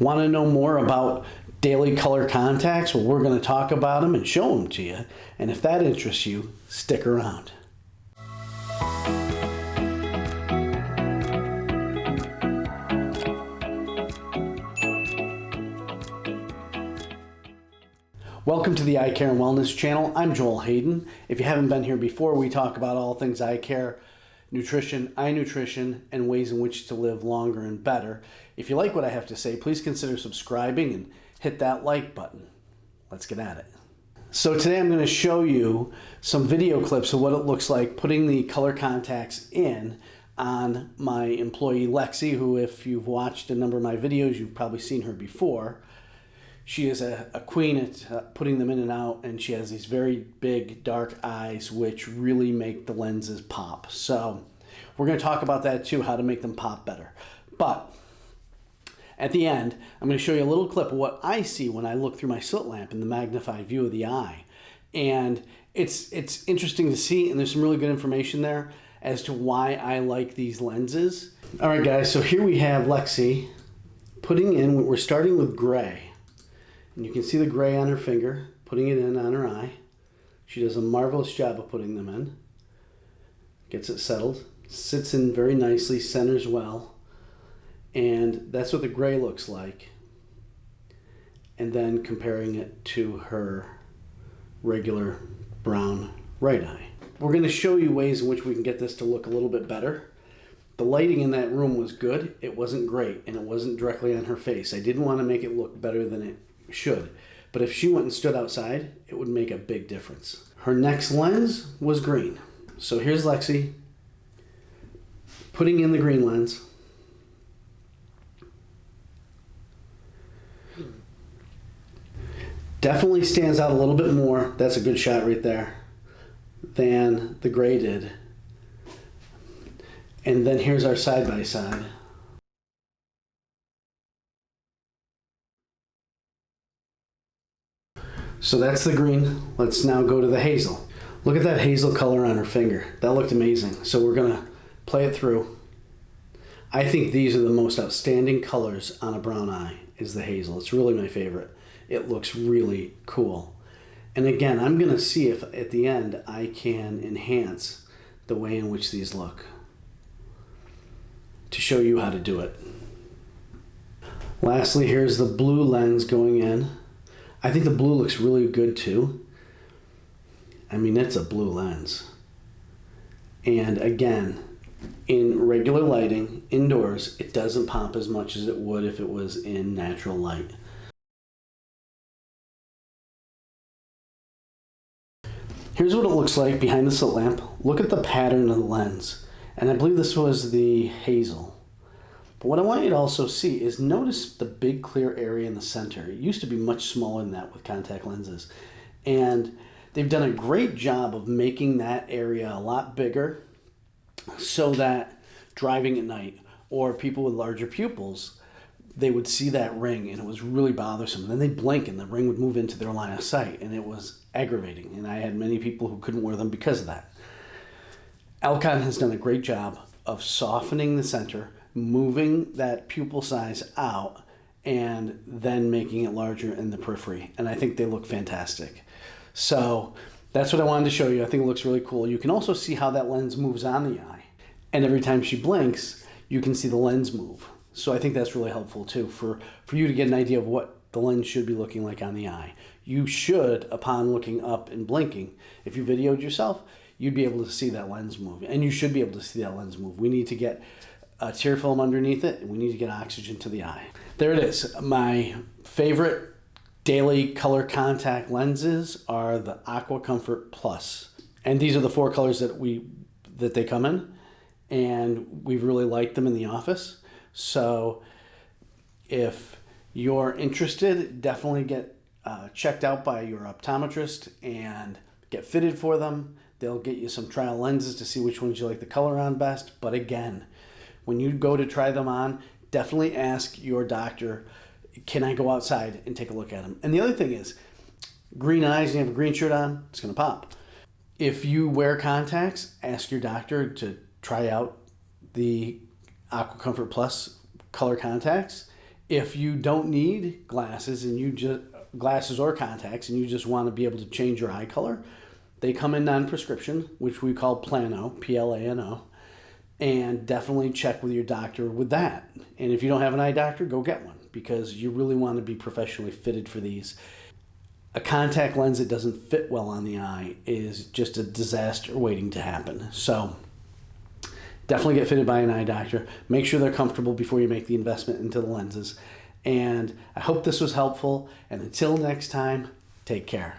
Want to know more about daily color contacts? Well, we're going to talk about them and show them to you. And if that interests you, stick around. Welcome to the Eye Care and Wellness channel. I'm Joel Hayden. If you haven't been here before, we talk about all things eye care, nutrition, eye nutrition, and ways in which to live longer and better. If you like what I have to say, please consider subscribing and hit that like button. Let's get at it. So today I'm going to show you some video clips of what it looks like putting the color contacts in on my employee Lexi, who, if you've watched a number of my videos, you've probably seen her before. She is a queen at putting them in and out, and she has these very big dark eyes which really make the lenses pop. So we're going to talk about that too, how to make them pop better. But at the end, I'm going to show you a little clip of what I see when I look through my slit lamp in the magnified view of the eye. And it's interesting to see, and there's some really good information there as to why I like these lenses. All right, guys, so here we have Lexi putting in, we're starting with gray. And you can see the gray on her finger, putting it in on her eye. She does a marvelous job of putting them in. Gets it settled, sits in very nicely, centers well. And that's what the gray looks like. And then comparing it to her regular brown right eye. We're going to show you ways in which we can get this to look a little bit better. The lighting in that room was good. It wasn't great, and it wasn't directly on her face. I didn't want to make it look better than it should, but if she went and stood outside, it would make a big difference. Her next lens was green. So here's Lexi putting in the green lens. Definitely stands out a little bit more. That's a good shot right there than the gray did. And then here's our side by side. So that's the green. Let's now go to the hazel. Look at that hazel color on her finger. That looked amazing. So we're gonna play it through. I think these are the most outstanding colors on a brown eye, is the hazel. It's really my favorite. It looks really cool. And again, I'm gonna see if at the end I can enhance the way in which these look to show you how to do it. Lastly, here's the blue lens going in. I think the blue looks really good too. I mean, it's a blue lens. And again, in regular lighting, indoors, it doesn't pop as much as it would if it was in natural light. Here's what it looks like behind the slit lamp. Look at the pattern of the lens. And I believe this was the hazel. But what I want you to also see is notice the big clear area in the center. It used to be much smaller than that with contact lenses. And they've done a great job of making that area a lot bigger so that driving at night or people with larger pupils, they would see that ring and it was really bothersome. Then they'd blink and the ring would move into their line of sight and it was aggravating. And I had many people who couldn't wear them because of that. Alcon has done a great job of softening the center, moving that pupil size out, and then making it larger in the periphery. And I think they look fantastic. So that's what I wanted to show you. I think it looks really cool. You can also see how that lens moves on the eye. And every time she blinks, you can see the lens move. So I think that's really helpful too for you to get an idea of what the lens should be looking like on the eye. You should, upon looking up and blinking, if you videoed yourself, you'd be able to see that lens move. And you should be able to see that lens move. We need to get a tear film underneath it, and we need to get oxygen to the eye. There it is. My favorite daily color contact lenses are the Aqua Comfort Plus. And these are the 4 colors that they come in, and we really like them in the office. So if you're interested, definitely get checked out by your optometrist and get fitted for them. They'll get you some trial lenses to see which ones you like the color on best. But again, when you go to try them on, definitely ask your doctor, can I go outside and take a look at them? And the other thing is, green eyes and you have a green shirt on, it's going to pop. If you wear contacts, ask your doctor to try out the Aqua Comfort Plus color contacts If you don't need glasses and you just glasses or contacts and you just want to be able to change your eye color, they come in non-prescription, which we call Plano, Plano, and definitely check with your doctor with that. And if you don't have an eye doctor, go get one, because you really want to be professionally fitted for these. A contact lens that doesn't fit well on the eye is just a disaster waiting to happen. So definitely get fitted by an eye doctor. Make sure they're comfortable before you make the investment into the lenses. And I hope this was helpful. And until next time, take care.